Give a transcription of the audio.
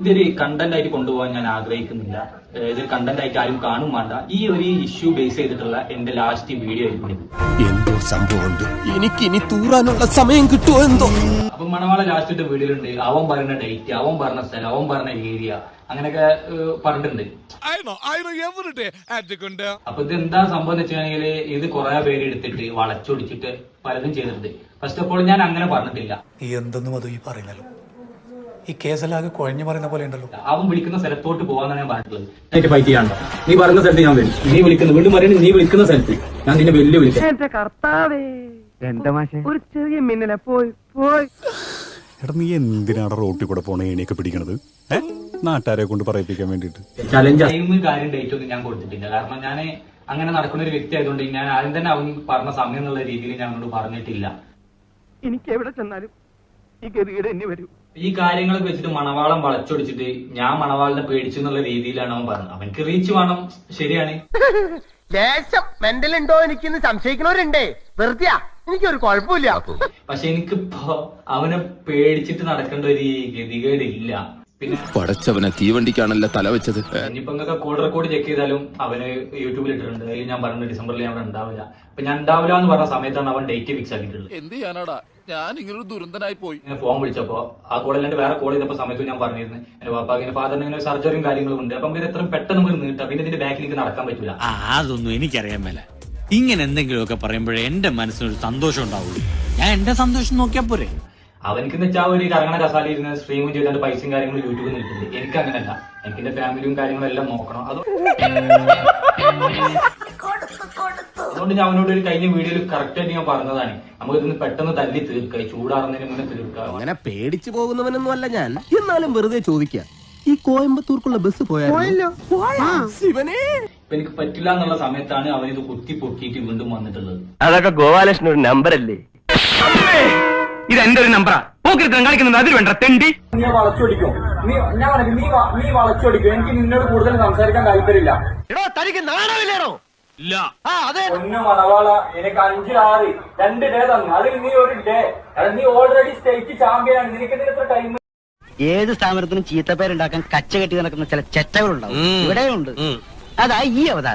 ഇതൊരു കണ്ടന്റ് ആയിട്ട് കൊണ്ടുപോകാൻ ഞാൻ ആഗ്രഹിക്കുന്നില്ല. ഇത് കണ്ടന്റ് ആയിട്ട് ആരും കാണും വേണ്ട. ഈ ഒരു ഇഷ്യൂ ബേസ് ചെയ്തിട്ടുള്ള എന്റെ ലാസ്റ്റ് വീഡിയോ ആയിരിക്കും. എന്തോ സംഭവമുണ്ട്, എനിക്ക് ഇനി തൂറാനുള്ള സമയം കിട്ടുമോ എന്തോ. അപ്പൊ മണവാള ലാസ്റ്റ് ഇട്ട വീഡിയോയിലുണ്ട് അവൻ പറഞ്ഞ ഡേറ്റ്, അവൻ പറഞ്ഞ സ്ഥലം, അവൻ പറഞ്ഞ ഏരിയ, അങ്ങനെയൊക്കെ പറഞ്ഞിട്ടുണ്ട്. അപ്പൊ ഇത് എന്താ സംഭവം എന്ന് വെച്ചാൽ ഇത് കുറെ പേര് എടുത്തിട്ട് വളച്ചൊടിച്ചിട്ട് പലതും ചെയ്തിട്ടുണ്ട്. ഫസ്റ്റ് ഓഫ് ഓൾ ഞാൻ അങ്ങനെ പറഞ്ഞിട്ടില്ല. എന്തെന്നും അത് ഈ പറയുന്നല്ലോ, ഈ കേസല്ലാകെ കുഴഞ്ഞു പറയുന്ന പോലെ ഉണ്ടല്ലോ. അവൻ വിളിക്കുന്ന സ്ഥലത്തോട്ട് പോകാന്നാണ് ഞാൻ പറഞ്ഞിട്ടുള്ളത്. ഫൈറ്റ് ചെയ്യാണ്ടോ? നീ പറഞ്ഞ സ്ഥലത്ത് ഞാൻ വരും. നീ വിളിക്കുന്ന വീണ്ടും പറയുന്നത് നീ വിളിക്കുന്ന സ്ഥലത്ത് ഞാൻ നിന്നെ വെല്ലു വിളിക്കാം. എന്റെ കർത്താവേ, ഒരു ചെറിയ മിന്നലെ പോയി പോയി. എടാ നീ എന്തിനാണ് റോട്ടിൽ കൂടെ പോണ ഏണിയൊക്കെ പിടിക്കണത്? നാട്ടുകാരെ കൊണ്ട് പറയിപ്പിക്കാൻ വേണ്ടിട്ട്. ചലഞ്ച് ടൈം കാര്യം ഡേറ്റ് ഒന്നും ഞാൻ കൊടുത്തിട്ടില്ല. കാരണം ഞാൻ അങ്ങനെ നടക്കുന്ന ഒരു വ്യക്തി ആയതുകൊണ്ട് ഞാൻ ആദ്യം തന്നെ അവൻ പറഞ്ഞ സമയം എന്നുള്ള രീതിയിൽ ഞാൻ അവനോട് പറഞ്ഞിട്ടില്ല. എനിക്ക് എവിടെ ചെന്നാലും ഈ ഗതികേട് എന്നെ വരൂ. ഈ കാര്യങ്ങളൊക്കെ വെച്ചിട്ട് മണവാളം വളച്ചൊടിച്ചിട്ട് ഞാൻ മണവാളിനെ പേടിച്ചു എന്നുള്ള രീതിയിലാണ് അവൻ പറഞ്ഞത്. അവനക്ക് റീച്ച് വേണം, ശരിയാണ്. ലേശം മെന്റൽ ഉണ്ടോ എനിക്കിന്ന് സംശയിക്കുന്നവരുണ്ടേ. വെറുതെ എനിക്കൊരു കുഴപ്പമില്ല. പക്ഷെ എനിക്കിപ്പോ അവനെ പേടിച്ചിട്ട് നടക്കേണ്ട ഒരു ഗതികേടില്ല. പിന്നെ പടച്ചവനെ തീവണ്ടിക്കാണല്ലോ തല വെച്ചത്. ഇനിയിപ്പോ നിങ്ങൾക്ക് കോഡ് റെക്കോർഡ് ചെക്ക് ചെയ്താലും അവന് യൂട്യൂബിൽ ഇട്ടിട്ടുണ്ട്. അതിൽ ഞാൻ പറഞ്ഞ ഡിസംബറിൽ ഞാൻ അവിടെ ഉണ്ടാവില്ല. അപ്പൊ ഞാൻ ഉണ്ടാവില്ല എന്ന് പറഞ്ഞ സമയത്താണ് അവൻ ഡേറ്റ് ഫിക്സ് ആക്കിയിട്ടുള്ളത്. എന്ത് ചെയ്യാനാടാ, ഞാൻ ഇങ്ങനൊരു ദുരന്തനായി പോയി. ഇങ്ങനെ ഫോൺ വിളിച്ചപ്പോ ആ കോളിൽ വേറെ കോൾ ചെയ്തപ്പോ സമയത്ത് ഞാൻ പറഞ്ഞിരുന്നു എന്റെ പാപ്പാക്കിന്റെ ഫാദറിന് ഇങ്ങനെ സർജറിയും കാര്യങ്ങളും ഉണ്ട്. അപ്പൊ നമുക്ക് എത്രയും പെട്ടെന്ന് നമുക്ക് നീട്ടാം. പിന്നെ ഇതിന്റെ ബാക്കിൽ എനിക്ക് നടക്കാൻ പറ്റൂല. അതൊന്നും എനിക്കറിയാൻ മേല. ഇങ്ങനെ എന്തെങ്കിലുമൊക്കെ പറയുമ്പോഴേ എന്റെ മനസ്സിനൊരു സന്തോഷം ഉണ്ടാവുള്ളൂ. ഞാൻ എന്റെ സന്തോഷം നോക്കിയാ പോരെ. അവനക്ക് വെച്ചാൽ ഒരു കറങ്ങണ കസാല ഇരുന്ന് സ്ട്രീമും ചെയ്താണ്ട് പൈസയും കാര്യങ്ങളും യൂട്യൂബിൽ നിൽക്കുന്നത്. എനിക്ക് അങ്ങനെയല്ല. എനിക്ക് എന്റെ ഫാമിലിയും കാര്യങ്ങളും എല്ലാം നോക്കണം. അതുകൊണ്ട് ഞാൻ അവനോട് ഒരു കഴിഞ്ഞ വീഡിയോയിൽ കറക്റ്റ് ആയിട്ട് ഞാൻ പറഞ്ഞതാണ്, നമുക്ക് ഇതിന് പെട്ടെന്ന് തല്ലി തീർക്കുക, ചൂടാറുന്നതിന് മുന്നേ തീർക്കുക. അങ്ങനെ പേടിച്ചു പോകുന്നവനൊന്നും അല്ല ഞാൻ. എന്നാലും വെറുതെ ചോദിക്കാം, ഈ കോയമ്പത്തൂർക്കുള്ള ബസ് പോയാലോ? ഇപ്പൊ എനിക്ക് പറ്റില്ല എന്നുള്ള സമയത്താണ് അവൻ ഇത് കുത്തി പൊക്കിയിട്ട് വീണ്ടും വന്നിട്ടുള്ളത്. അതൊക്കെ ഗോപാലകൃഷ്ണൻ ഒരു നമ്പറല്ലേ? ഇത് എന്റെ ഒരു നമ്പറാ. പോക്കിരുത്തം കളിക്കുന്നത് അതിൽ വേണ്ട തെണ്ടി. നീ വളച്ചൊടിക്കും, നീ വളച്ചൊടിക്കും. എനിക്ക് നിന്നോട് കൂടുതൽ സംസാരിക്കാൻ താല്പര്യമില്ല. എടോ തനിക്ക് നാണമില്ലേടോ? ഇല്ല. ഒന്ന് മണവാള, എനിക്ക് 5, 6, 2 ഡേ തന്നു. അതിൽ നീ ഒരു ഡേ, നീ ഓൾറെഡി സ്റ്റേറ്റ് ചാമ്പ്യൻ ആണ്. നിനക്ക് ഇതിനെത്ര ടൈം? ഏത് സ്ഥാപനത്തിനും ചീത്തപ്പേരുണ്ടാക്കാൻ കച്ച കെട്ടി നടക്കുന്ന ചില ചെറ്റകളുണ്ടാവും. ഇവിടെയുണ്ട്. അതാ ഈ അവതാരം.